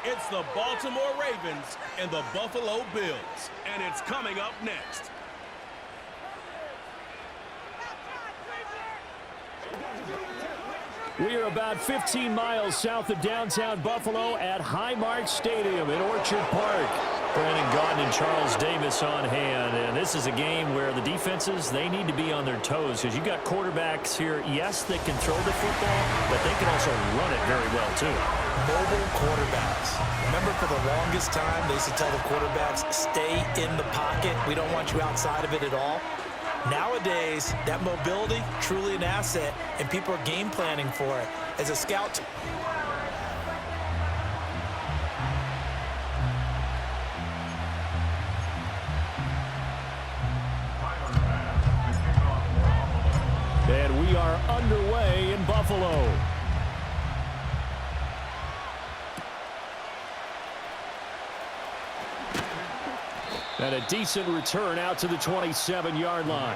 It's the Baltimore Ravens and the Buffalo Bills. And it's coming up next. We are about 15 miles south of downtown Buffalo at Highmark Stadium in Orchard Park. Brandon Gaudin and Charles Davis on hand. And this is a game where the defenses, they need to be on their toes because you've got quarterbacks here, yes, that can throw the football, but they can also run it very well, too. Mobile quarterbacks. Remember, for the longest time, they used to tell the quarterbacks, stay in the pocket. We don't want you outside of it at all. Nowadays, that mobility, truly an asset, and people are game planning for it. As a scout, and we are underway in Buffalo. And a decent return out to the 27-yard line.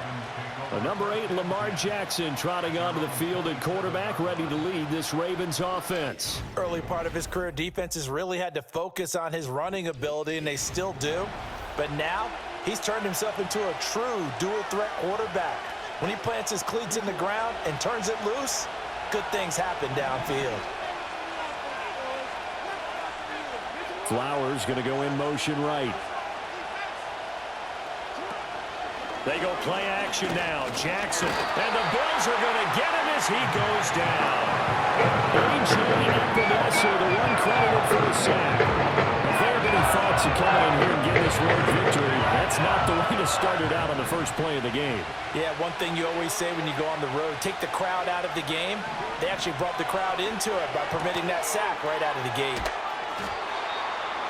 The number 8, Lamar Jackson, trotting onto the field at quarterback, ready to lead this Ravens offense. Early part of his career, defenses really had to focus on his running ability, and they still do. But now, he's turned himself into a true dual-threat quarterback. When he plants his cleats in the ground and turns it loose, good things happen downfield. Flowers going to go in motion right. They go play action now. Jackson. And the Bills are going to get him as he goes down. A.J. Epinesa, the one credited for the sack. If there have any thoughts of coming in here and getting this road victory, that's not the way to start it out on the first play of the game. Yeah, one thing you always say when you go on the road, take the crowd out of the game. They actually brought the crowd into it by permitting that sack right out of the gate.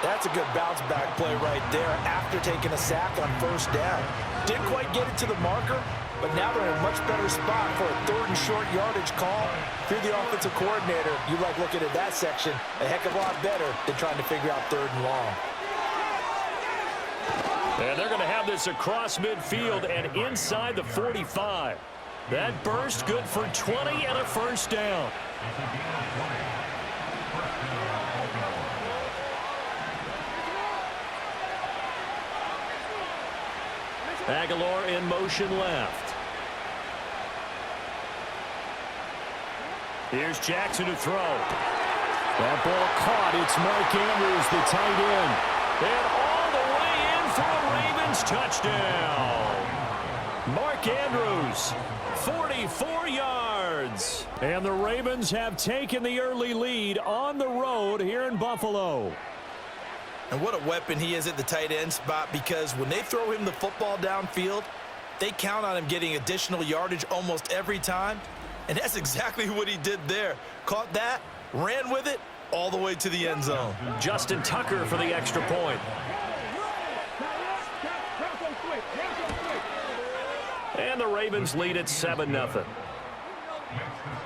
That's a good bounce-back play right there after taking a sack on first down. Didn't quite get it to the marker, but now they're in a much better spot for a 3rd and short yardage call. If you're the offensive coordinator, you like looking at that section a heck of a lot better than trying to figure out 3rd and long. And they're going to have this across midfield and inside the 45. That burst good for 20 and a first down. Aguilar in motion left. Here's Jackson to throw. That ball caught. It's Mark Andrews, the tight end. And all the way in for a Ravens touchdown. Mark Andrews, 44 yards. And the Ravens have taken the early lead on the road here in Buffalo. And what a weapon he is at the tight end spot, because when they throw him the football downfield, they count on him getting additional yardage almost every time. And that's exactly what he did there. Caught that, ran with it, all the way to the end zone. Justin Tucker for the extra point. And the Ravens lead at 7-0.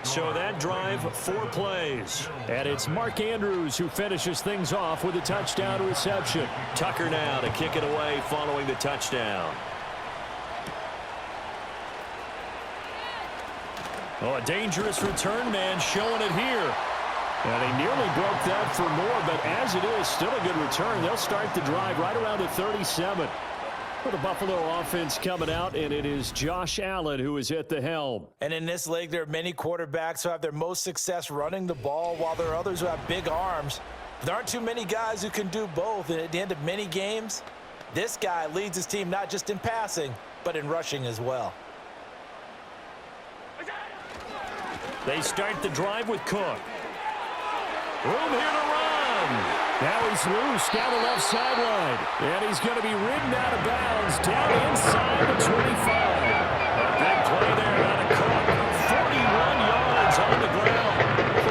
So that drive, 4 plays. And it's Mark Andrews who finishes things off with a touchdown reception. Tucker now to kick it away following the touchdown. Oh, a dangerous return man showing it here. And he nearly broke that for more, but as it is, still a good return. They'll start the drive right around the 37. For the Buffalo offense coming out, and it is Josh Allen who is at the helm. And in this league, there are many quarterbacks who have their most success running the ball, while there are others who have big arms. There aren't too many guys who can do both, and at the end of many games, this guy leads his team not just in passing, but in rushing as well. They start the drive with Cook. Room here to run. Now he's loose down the left sideline. And he's going to be ridden out of bounds down inside the 25. A big play there out of Cook. 41 yards on the ground.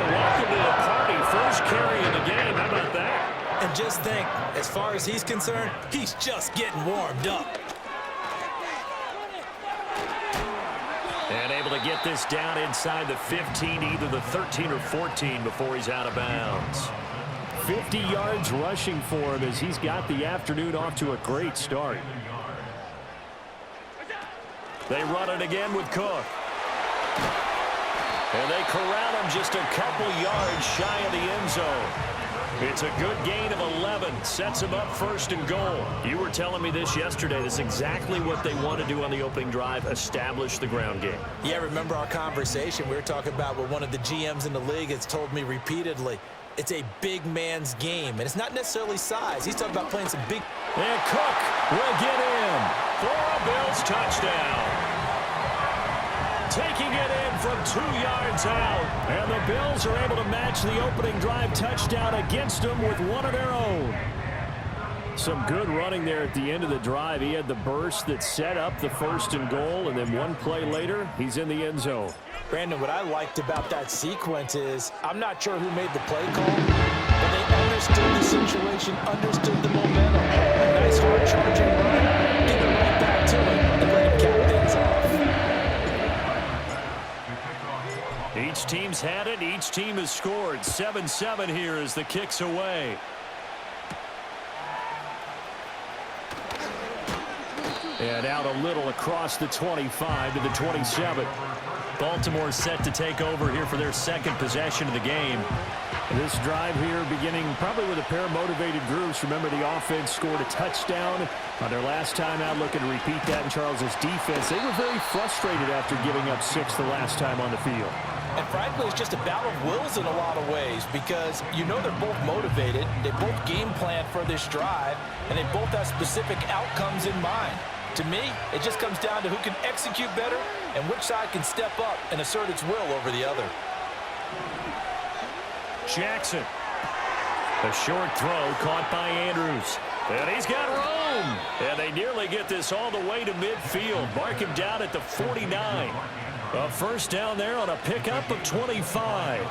Welcome to the party. First carry in the game. How about that? And just think, as far as he's concerned, he's just getting warmed up. And able to get this down inside the 15, either the 13 or 14 before he's out of bounds. 50 yards rushing for him as he's got the afternoon off to a great start. They run it again with Cook. And they corral him just a couple yards shy of the end zone. It's a good gain of 11. Sets him up first and goal. You were telling me this yesterday. This is exactly what they want to do on the opening drive, establish the ground game. Yeah, remember our conversation. We were talking about what one of the GMs in the league has told me repeatedly. It's a big man's game, and it's not necessarily size. He's talking about playing some big... And Cook will get in for a Bills touchdown. Taking it in from 2 yards out. And the Bills are able to match the opening drive touchdown against them with one of their own. Some good running there at the end of the drive. He had the burst that set up the first and goal, and then one play later, he's in the end zone. Brandon, what I liked about that sequence is I'm not sure who made the play call, but they understood the situation, understood the momentum. A nice hard-charging run, give it right back to him, and let him cap things off. Each team's had it. Each team has scored. 7-7 here as the kick's away. And out a little across the 25 to the 27. Baltimore set to take over here for their second possession of the game. This drive here beginning probably with a pair of motivated groups. Remember, the offense scored a touchdown on their last time out, looking to repeat that in Charles's defense. They were very frustrated after giving up 6 the last time on the field. And frankly, it's just a battle of wills in a lot of ways because you know they're both motivated, they both game plan for this drive, and they both have specific outcomes in mind. To me, it just comes down to who can execute better and which side can step up and assert its will over the other. Jackson. A short throw caught by Andrews. And he's got room. And they nearly get this all the way to midfield. Mark him down at the 49. A first down there on a pickup of 25.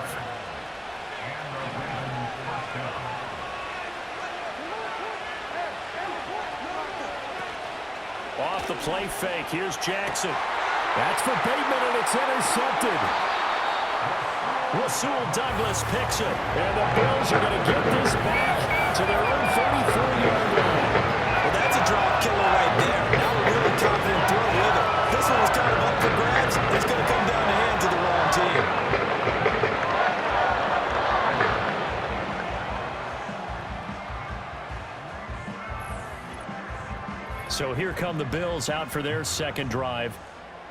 Off the play fake. Here's Jackson. That's for Bateman, and it's intercepted. Rasul Douglas picks it. And the Bills are going to get this back to their own 34-yard line. Well, that's a drop killer right there. Now a really confident throw with it. This one was kind of up for grabs. It's going to come down the hands of the wrong team. So here come the Bills out for their second drive.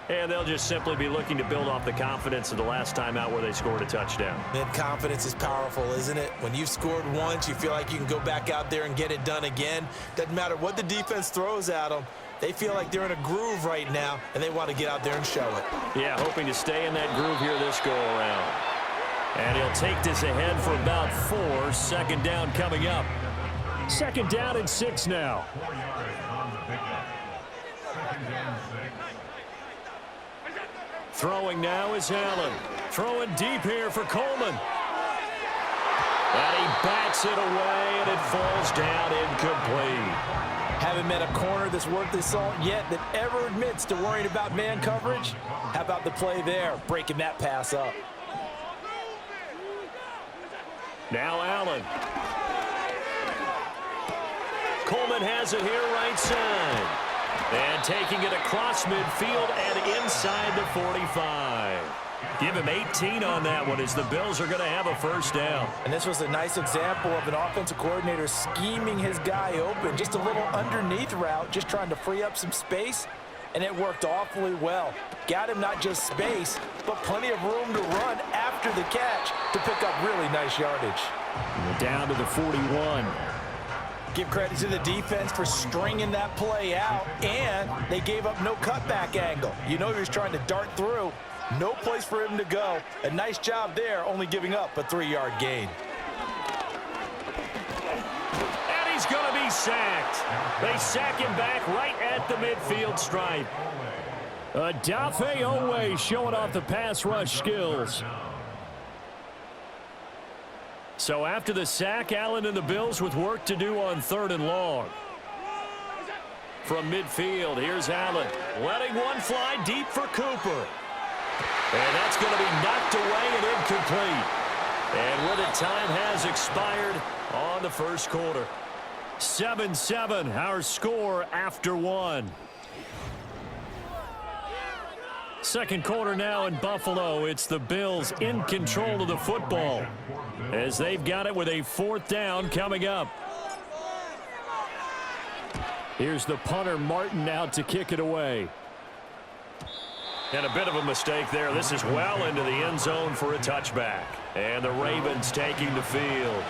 And they'll just simply be looking to build off the confidence of the last time out where they scored a touchdown. Man, confidence is powerful, isn't it? When you've scored once, you feel like you can go back out there and get it done again. Doesn't matter what the defense throws at them. They feel like they're in a groove right now, and they want to get out there and show it. Yeah, hoping to stay in that groove here this go-around. And he'll take this ahead for about 4. Second down coming up. Second down and 6 now. Throwing now is Allen. Throwing deep here for Coleman. And he backs it away, and it falls down incomplete. Haven't met a corner that's worth the salt yet that ever admits to worrying about man coverage. How about the play there, breaking that pass up? Now Allen. Coleman has it here right side. And taking it across midfield and inside the 45. Give him 18 on that one as the Bills are going to have a first down. And this was a nice example of an offensive coordinator scheming his guy open. Just a little underneath route, just trying to free up some space. And it worked awfully well. Got him not just space, but plenty of room to run after the catch to pick up really nice yardage. Down to the 41. Give credit to the defense for stringing that play out, and they gave up no cutback angle. You know he was trying to dart through. No place for him to go. A nice job there, only giving up a 3-yard gain. And he's going to be sacked. They sack him back right at the midfield stripe. Adafe Owe showing off the pass rush skills. So after the sack, Allen and the Bills with work to do on 3rd and long. From midfield, here's Allen. Letting one fly deep for Cooper. And that's going to be knocked away and incomplete. And with it, time has expired on the first quarter. 7-7, our score after 1. Second quarter now in Buffalo. It's the Bills in control of the football as they've got it with a 4th down coming up. Here's the punter, Martin, out to kick it away. And a bit of a mistake there. This is well into the end zone for a touchback. And the Ravens taking the field.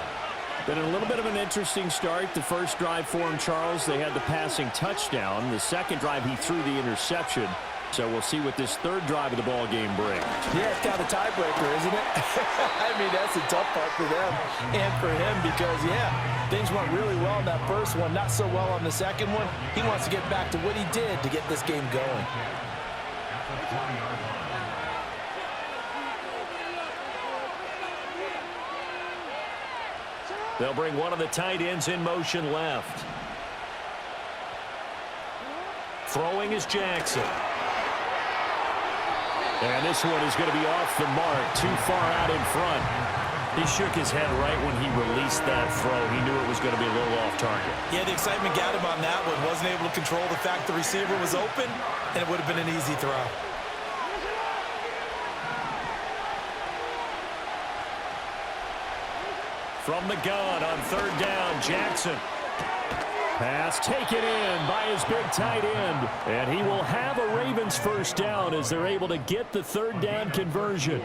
Been a little bit of an interesting start. The first drive for him, Charles, they had the passing touchdown. The second drive, he threw the interception. So we'll see what this third drive of the ball game brings. Yeah, it's kind of a tiebreaker, isn't it? I mean, that's the tough part for them and for him because, yeah, things went really well in that first one, not so well on the second one. He wants to get back to what he did to get this game going. They'll bring one of the tight ends in motion left. Throwing is Jackson. And this one is going to be off the mark, too far out in front. He shook his head right when he released that throw. He knew it was going to be a little off target. Yeah, the excitement got him on that one. Wasn't able to control the fact the receiver was open, and it would have been an easy throw. From the gun on 3rd down, Jackson. Pass taken in by his big tight end. And he will have a Ravens 1st down as they're able to get the 3rd down conversion.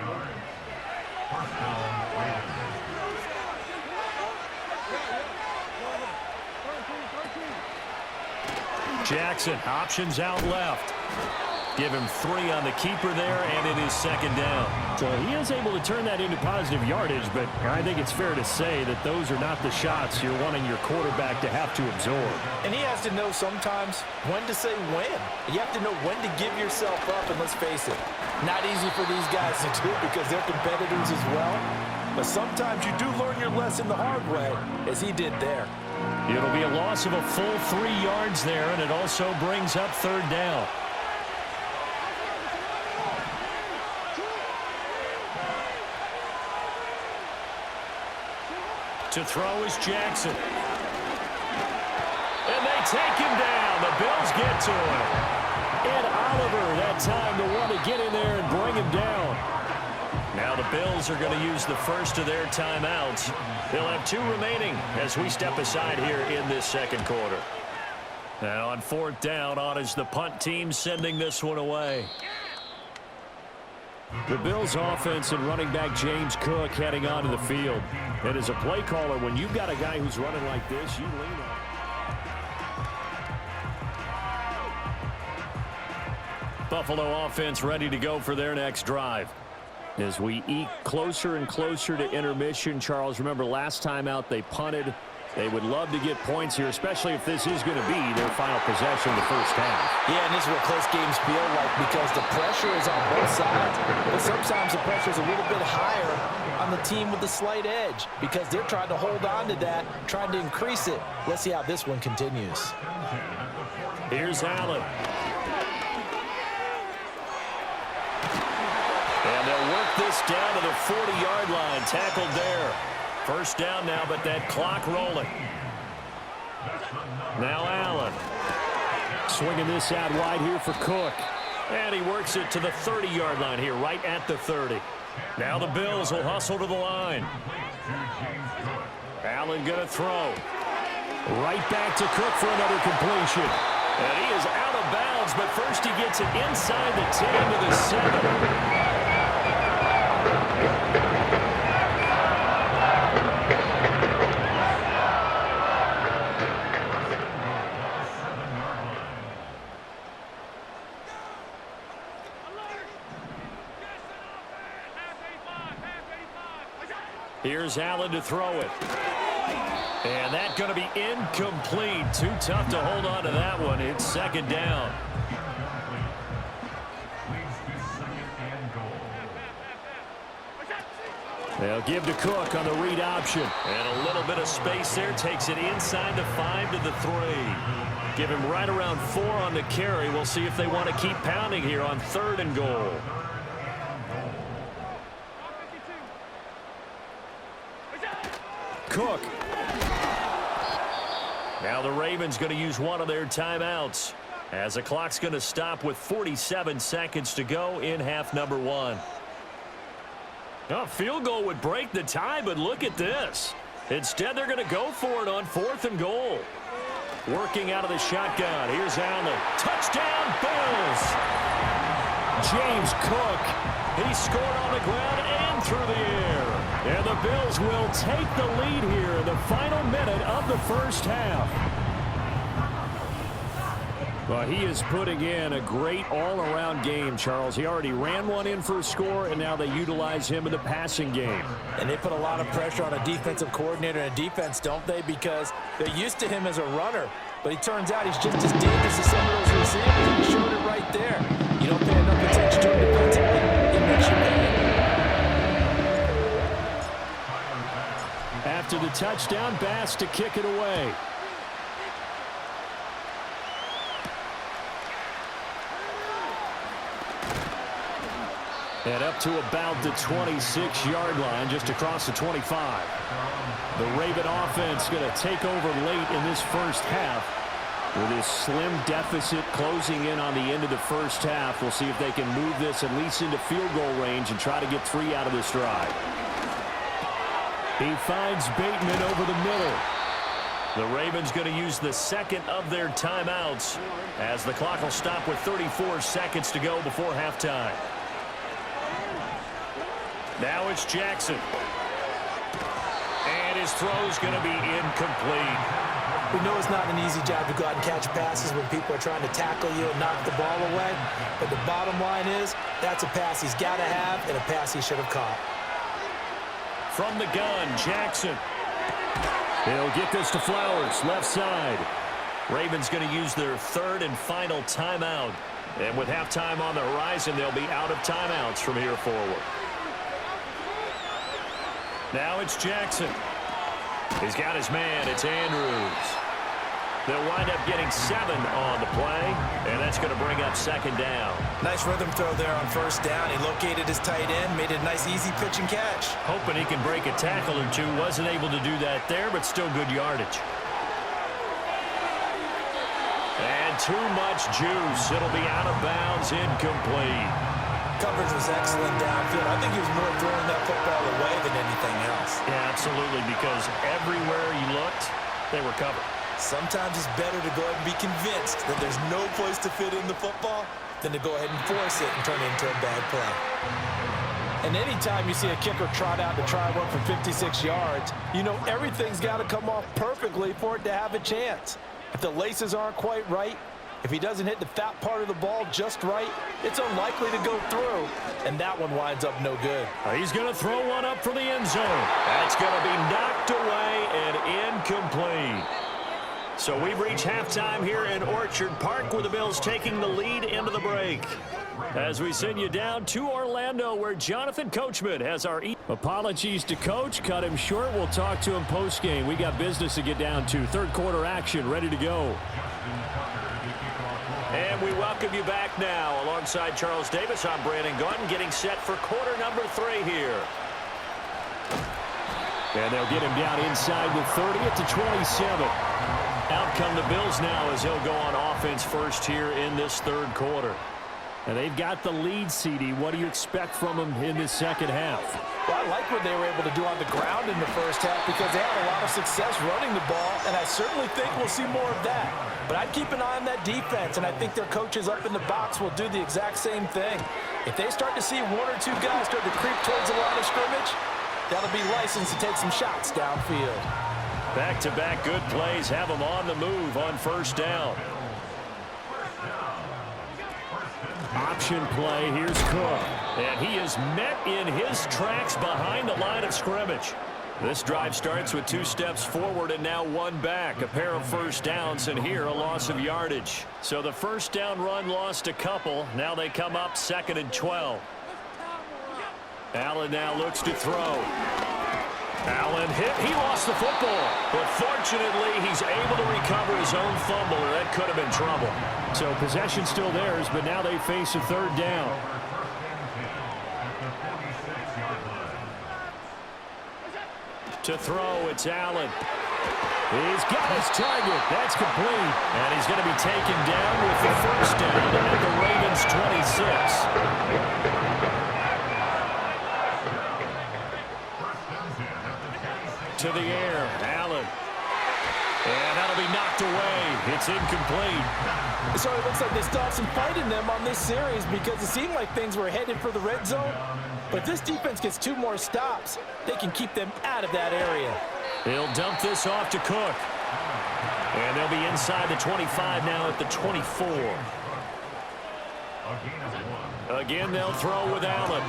Jackson, options out left. Give him 3 on the keeper there, and it is 2nd down. So he is able to turn that into positive yardage, but I think it's fair to say that those are not the shots you're wanting your quarterback to have to absorb. And he has to know sometimes when to say when. You have to know when to give yourself up, and let's face it, not easy for these guys to do because they're competitors as well. But sometimes you do learn your lesson the hard way, as he did there. It'll be a loss of a full 3 yards there, and it also brings up 3rd down. To throw is Jackson. And they take him down. The Bills get to him. And Oliver, that time, the one to get in there and bring him down. Now the Bills are going to use the first of their timeouts. They'll have 2 remaining as we step aside here in this second quarter. Now on 4th down, on is the punt team sending this one away. The Bills offense and running back James Cook heading onto the field. And as a play caller, when you've got a guy who's running like this, you lean on. Buffalo offense ready to go for their next drive. As we eke closer and closer to intermission, Charles, remember last time out they punted. They would love to get points here, especially if this is going to be their final possession of the first half. Yeah, and this is what close games feel like because the pressure is on both sides, but sometimes the pressure is a little bit higher on the team with the slight edge because they're trying to hold on to that, trying to increase it. Let's see how this one continues. Here's Allen. And they'll work this down to the 40-yard line, tackled there. First down now, but that clock rolling. Now Allen. Swinging this out wide here for Cook. And he works it to the 30-yard line here, right at the 30. Now the Bills will hustle to the line. Allen going to throw. Right back to Cook for another completion. And he is out of bounds, but first he gets it inside the 10 to the 7. Here's Allen to throw it. And that's going to be incomplete. Too tough to hold on to that one. It's 2nd down. They'll give to Cook on the read option. And a little bit of space there. Takes it inside the 5 to the 3. Give him right around 4 on the carry. We'll see if they want to keep pounding here on 3rd and goal. Cook. Now the Ravens going to use one of their timeouts. as the clock's going to stop with 47 seconds to go in half number 1. A field goal would break the tie, but look at this. Instead, they're going to go for it on 4th and goal. Working out of the shotgun. Here's Allen. Touchdown, Bills. James Cook. He scored on the ground and through the air. And the Bills will take the lead here in the final minute of the first half. Well, he is putting in a great all-around game, Charles. He already ran one in for a score, and now they utilize him in the passing game. And they put a lot of pressure on a defensive coordinator and defense, don't they? Because they're used to him as a runner. But he turns out he's just as dangerous as some of those receivers. And he showed it right there. You don't pay enough attention to him defensively, it makes you pay. After the touchdown, Bass to kick it away. And up to about the 26-yard line, just across the 25. The Raven offense going to take over late in this first half with this slim deficit closing in on the end of the first half. We'll see if they can move this at least into field goal range and try to get 3 out of this drive. He finds Bateman over the middle. The Ravens going to use the second of their timeouts as the clock will stop with 34 seconds to go before halftime. Now it's Jackson. And his throw's going to be incomplete. We know it's not an easy job to go out and catch passes when people are trying to tackle you and knock the ball away. But the bottom line is, that's a pass he's got to have and a pass he should have caught. From the gun, Jackson. He'll get this to Flowers, left side. Ravens going to use their third and final timeout. And with halftime on the horizon, they'll be out of timeouts from here forward. Now it's Jackson. He's got his man. It's Andrews. They'll wind up getting 7 on the play, and that's going to bring up second down. Nice rhythm throw there on first down. He located his tight end, made a nice easy pitch and catch. Hoping he can break a tackle or two. Wasn't able to do that there, but still good yardage. And too much juice. It'll be out of bounds, incomplete. Coverage was excellent downfield. I think he was more throwing that football away than anything else. Yeah, absolutely, because everywhere you looked, they were covered. Sometimes it's better to go ahead and be convinced that there's no place to fit in the football than to go ahead and force it and turn it into a bad play. And anytime you see a kicker trot out to try one for 56 yards, you know everything's got to come off perfectly for it to have a chance. If the laces aren't quite right, if he doesn't hit the fat part of the ball just right, it's unlikely to go through, and that one winds up no good. He's going to throw one up for the end zone. That's going to be knocked away and incomplete. So we've reached halftime here in Orchard Park with the Bills taking the lead into the break. As we send you down to Orlando where Jonathan Coachman has our... Apologies to Coach. Cut him short. We'll talk to him post-game. We got business to get down to. Third quarter action ready to go. And we welcome you back now. Alongside Charles Davis, I'm Brandon Gaudin getting set for quarter number 3 here. And they'll get him down inside the 30 at the 27. Out come the Bills now as he'll go on offense first here in this third quarter. And they've got the lead, CD. What do you expect from them in this second half? Well, I like what they were able to do on the ground in the first half because they had a lot of success running the ball, and I certainly think we'll see more of that. But I'd keep an eye on that defense, and I think their coaches up in the box will do the exact same thing. If they start to see 1 or 2 guys start to creep towards the line of scrimmage, that'll be licensed to take some shots downfield. Back-to-back good plays have them on the move on first down. Option play, here's Cook. And he is met in his tracks behind the line of scrimmage. This drive starts with 2 steps forward and now 1 back. A pair of first downs, and here a loss of yardage. So the first down run lost a couple. Now they come up 2nd and 12. Allen now looks to throw. Allen hit. He lost the football. But fortunately, he's able to recover his own fumble, or that could have been trouble. So possession still theirs, but now they face a third down. To throw, it's Allen. He's got his target. That's complete. And he's going to be taken down with the first down at the Ravens 26. To the air, Allen. And that'll be knocked away. It's incomplete. So it looks like they still have some fight in them on this series because it seemed like things were headed for the red zone. But this defense gets 2 more stops. They can keep them out of that area. He'll dump this off to Cook. And they'll be inside the 25 now at the 24. Again, they'll throw with Allen.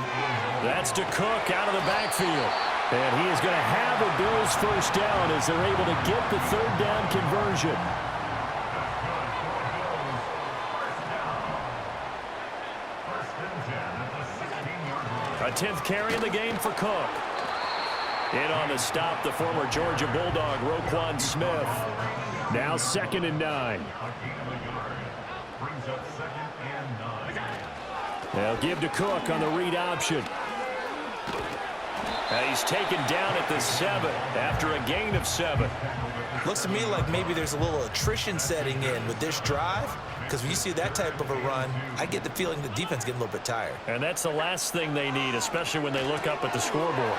That's to Cook out of the backfield. And he is going to have a Bills first down as they're able to get the third down conversion. A 10th carry in the game for Cook. In on the stop, the former Georgia Bulldog, Roquan Smith. Now 2nd and 9. They'll give to Cook on the read option. And he's taken down at the 7 after a gain of 7. Looks to me like maybe there's a little attrition setting in with this drive, because when you see that type of a run, I get the feeling the defense getting a little bit tired. And that's the last thing they need, especially when they look up at the scoreboard.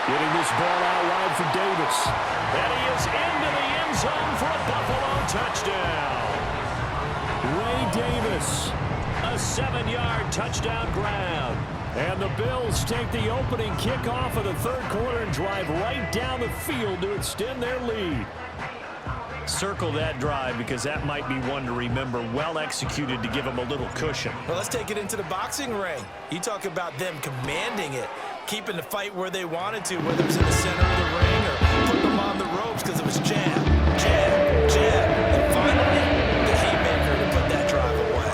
Getting this ball out wide for Davis. And he is into the end zone for a Buffalo touchdown. Ray Davis, a 7-yard touchdown grab. And the Bills take the opening kickoff of the third quarter and drive right down the field to extend their lead. Circle that drive because that might be one to remember. Well executed to give them a little cushion. Well, let's take it into the boxing ring. You talk about them commanding it, keeping the fight where they wanted to, whether it was in the center of the ring or putting them on the ropes because it was jab, jab, jab. And finally, the haymaker to put that drive away.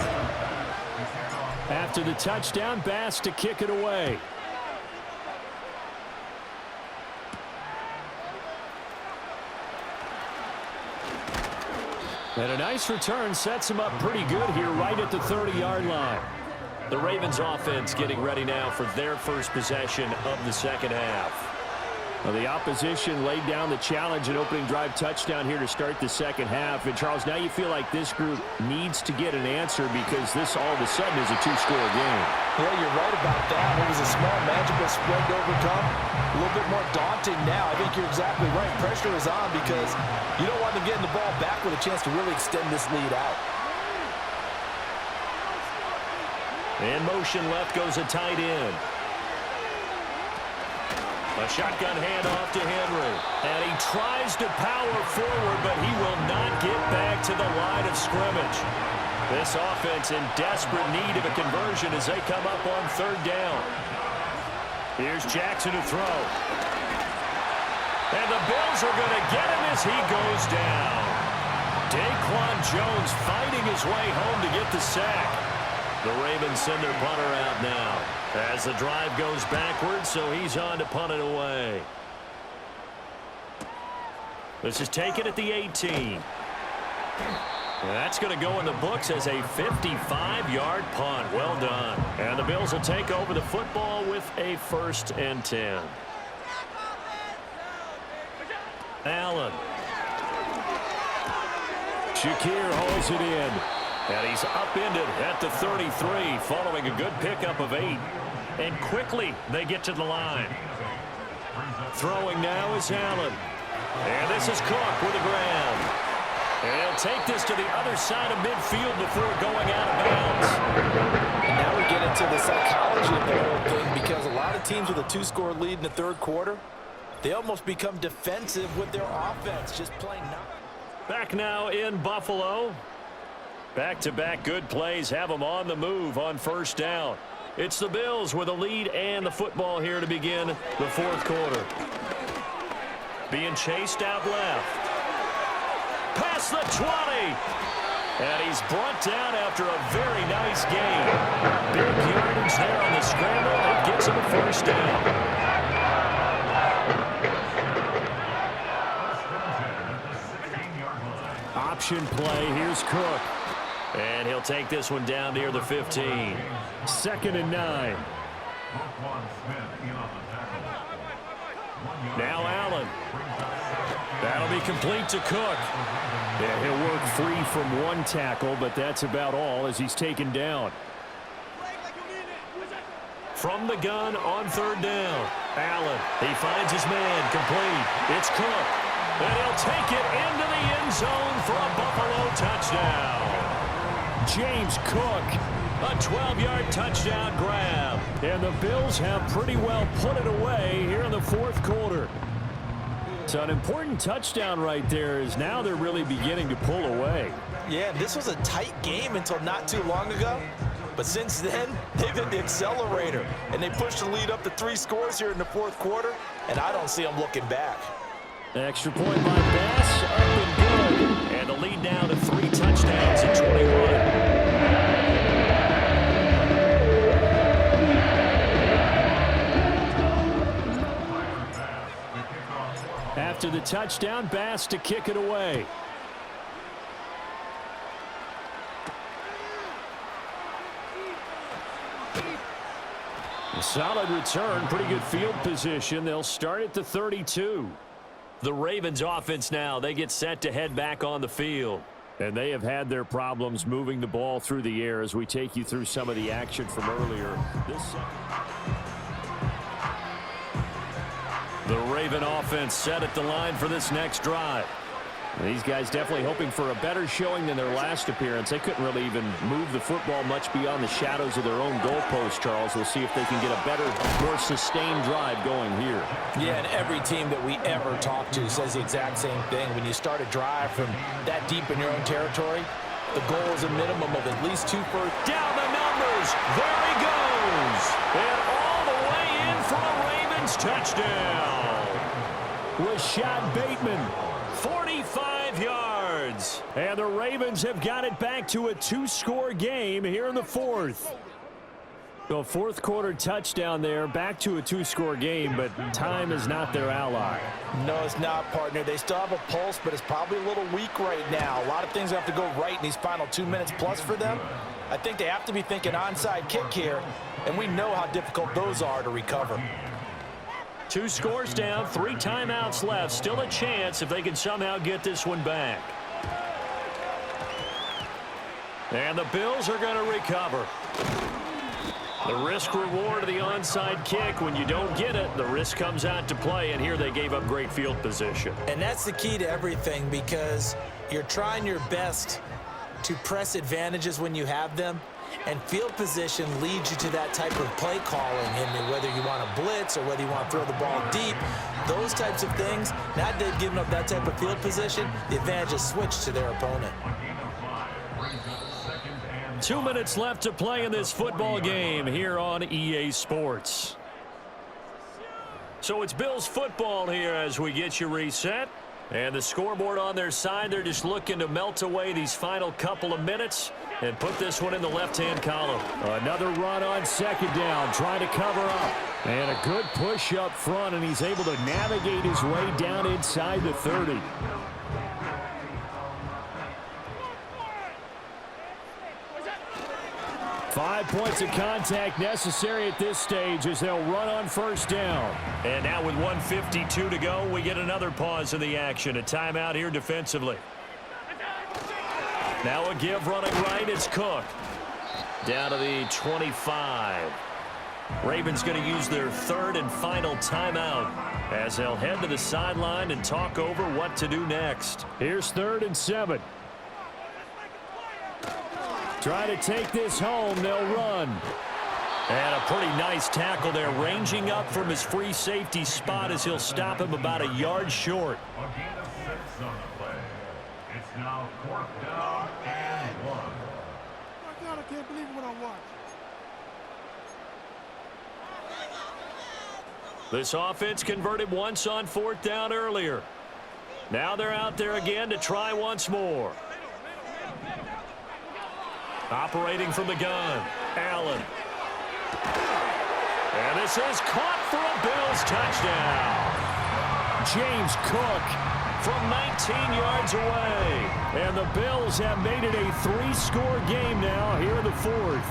After the touchdown, Bass to kick it away. And a nice return sets him up pretty good here right at the 30-yard line. The Ravens offense getting ready now for their first possession of the second half. Well, the opposition laid down the challenge and opening drive touchdown here to start the second half. And, Charles, now you feel like this group needs to get an answer because this all of a sudden is a 2-score game. Yeah, you're right about that. It was a small magical spread to overcome. A little bit more daunting now. I think you're exactly right. Pressure is on because you don't want them getting the ball back with a chance to really extend this lead out. In motion left goes a tight end. A shotgun handoff to Henry. And he tries to power forward, but he will not get back to the line of scrimmage. This offense in desperate need of a conversion as they come up on third down. Here's Jackson to throw. And the Bills are going to get him as he goes down. Daquan Jones fighting his way home to get the sack. The Ravens send their punter out now as the drive goes backwards, so he's on to punt it away. This is taken at the 18. That's going to go in the books as a 55-yard punt. Well done. And the Bills will take over the football with a 1st and 10. Allen. Shakir holds it in. And he's upended at the 33 following a good pickup of 8. And quickly they get to the line. Throwing now is Allen. And this is Cook with a grab. And he'll take this to the other side of midfield before going out of bounds. And now we get into the psychology of the whole thing because a lot of teams with a 2-score lead in the third quarter, they almost become defensive with their offense, just playing not. Back now in Buffalo. Back-to-back good plays have them on the move on first down. It's the Bills with a lead and the football here to begin the fourth quarter. Being chased out left. Past the 20. And he's brought down after a very nice gain. Big yardage there on the scramble. It gets him a first down. Option play. Here's Cook. And he'll take this one down near the 15. 2nd and 9. Now Allen. That'll be complete to Cook. Yeah, he'll work free from one tackle, but that's about all as he's taken down. From the gun on third down. Allen, he finds his man, complete. It's Cook. And he'll take it into the end zone for a Buffalo touchdown. James Cook, a 12-yard touchdown grab. And the Bills have pretty well put it away here in the fourth quarter. So an important touchdown right there is now they're really beginning to pull away. Yeah, this was a tight game until not too long ago. But since then, they've hit the accelerator. And they pushed the lead up to 3 scores here in the fourth quarter. And I don't see them looking back. Extra point by Bass, up and good. And the lead now to 3 touchdowns at 21. After the touchdown, Bass to kick it away. A solid return, pretty good field position. They'll start at the 32. The Ravens offense now, they get set to head back on the field. And they have had their problems moving the ball through the air as we take you through some of the action from earlier. The Raven offense set at the line for this next drive. These guys definitely hoping for a better showing than their last appearance. They couldn't really even move the football much beyond the shadows of their own goalpost, Charles. We'll see if they can get a better, more sustained drive going here. Yeah, and every team that we ever talk to says the exact same thing. When you start a drive from that deep in your own territory, the goal is a minimum of at least 2 first. Down the numbers. There he goes. And all the way in for a Ravens touchdown. Rashad Bateman. 45 yards. And the Ravens have got it back to a 2-score game here in the fourth. The fourth quarter touchdown there, back to a 2-score game, but time is not their ally. No, it's not, partner. They still have a pulse, but it's probably a little weak right now. A lot of things have to go right in these final 2 minutes plus for them. I think they have to be thinking onside kick here, and we know how difficult those are to recover. 2 scores down, 3 timeouts left. Still a chance if they can somehow get this one back. And the Bills are going to recover. The risk-reward of the onside kick. When you don't get it, the risk comes out to play, and here they gave up great field position. And that's the key to everything, because you're trying your best to press advantages when you have them. And field position leads you to that type of play calling, and whether you want to blitz or whether you want to throw the ball deep, those types of things. Now that they've given up that type of field position, the advantage is switched to their opponent. 2 minutes left to play in this football game here on EA Sports. So it's Bills football here as we get you reset. And the scoreboard on their side, they're just looking to melt away these final couple of minutes and put this one in the left-hand column. Another run on second down, trying to cover up. And a good push up front, and he's able to navigate his way down inside the 30. Five points of contact necessary at this stage as they'll run on first down. And now with 1:52 to go, we get another pause in the action. A timeout here defensively. Now a give running right. It's Cook. Down to the 25. Ravens going to use their 3rd and final timeout as they'll head to the sideline and talk over what to do next. Here's 3rd and 7. Try to take this home. They'll run. And a pretty nice tackle there, ranging up from his free safety spot as he'll stop him about a yard short. It's now 4th down and 1. My God, I can't believe what I watched. This offense converted once on 4th down earlier. Now they're out there again to try once more. Operating from the gun, Allen. And this is caught for a Bills touchdown. James Cook from 19 yards away. And the Bills have made it a 3-score game now here in the 4th.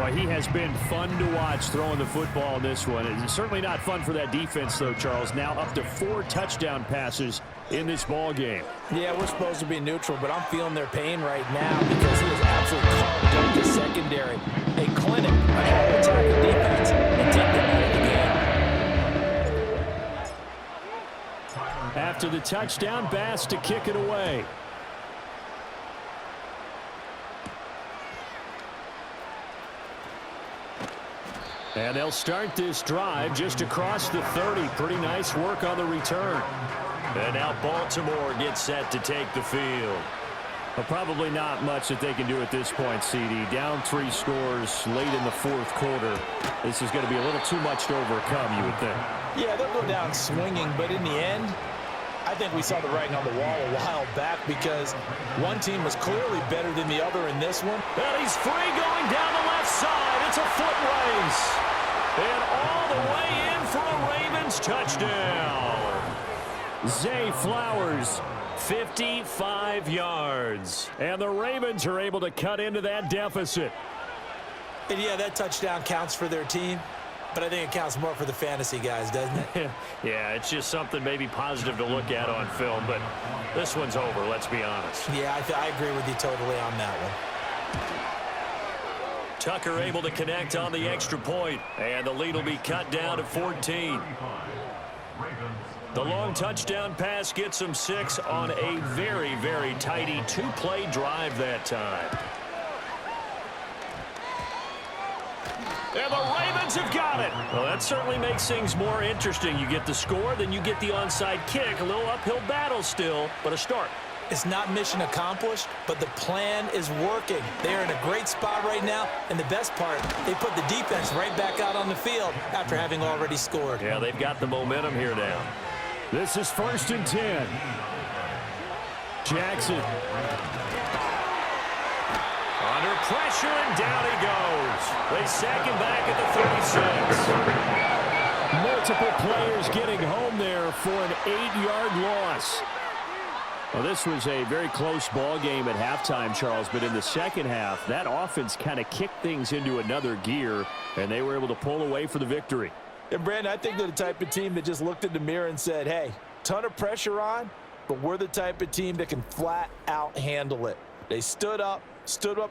Boy, he has been fun to watch throwing the football in this one. It's certainly not fun for that defense, though, Charles. Now up to 4 touchdown passes in this ball game. Yeah, we're supposed to be neutral, but I'm feeling their pain right now because he is absolutely carved up the secondary. A clinic on how to attack the defense and take them out of the game. After the touchdown, Bass to kick it away. And they'll start this drive just across the 30. Pretty nice work on the return. And now Baltimore gets set to take the field. Well, probably not much that they can do at this point, CD. Down 3 scores late in the 4th quarter. This is going to be a little too much to overcome, you would think. Yeah, they'll go down swinging, but in the end, I think we saw the writing on the wall a while back because one team was clearly better than the other in this one. And he's free going down the left side. It's a foot race. And all the way in for a Ravens touchdown. Zay Flowers, 55 yards. And the Ravens are able to cut into that deficit. And yeah, that touchdown counts for their team. But I think it counts more for the fantasy guys, doesn't it? Yeah, it's just something maybe positive to look at on film, but this one's over, let's be honest. Yeah, I agree with you totally on that one. Tucker able to connect on the extra point, and the lead will be cut down to 14. The long touchdown pass gets them 6 on a very, very tidy 2-play drive that time. And the Ravens have got it. Well, that certainly makes things more interesting. You get the score, then you get the onside kick. A little uphill battle still, but a start. It's not mission accomplished, but the plan is working. They are in a great spot right now, and the best part, they put the defense right back out on the field after having already scored. Yeah, they've got the momentum here now. This is 1st and 10. Jackson. Under pressure, and down he goes. They sack him back at the 36. Multiple players getting home there for an 8-yard loss. Well, this was a very close ball game at halftime, Charles, but in the second half, that offense kind of kicked things into another gear, and they were able to pull away for the victory. And, Brandon, I think they're the type of team that just looked in the mirror and said, hey, ton of pressure on, but we're the type of team that can flat out handle it. They stood up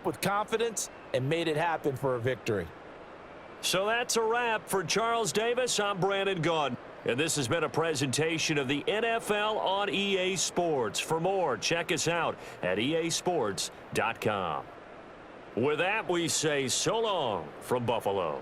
with confidence, and made it happen for a victory. So that's a wrap for Charles Davis. I'm Brandon Gaudin. And this has been a presentation of the NFL on EA Sports. For more, check us out at easports.com. With that, we say so long from Buffalo.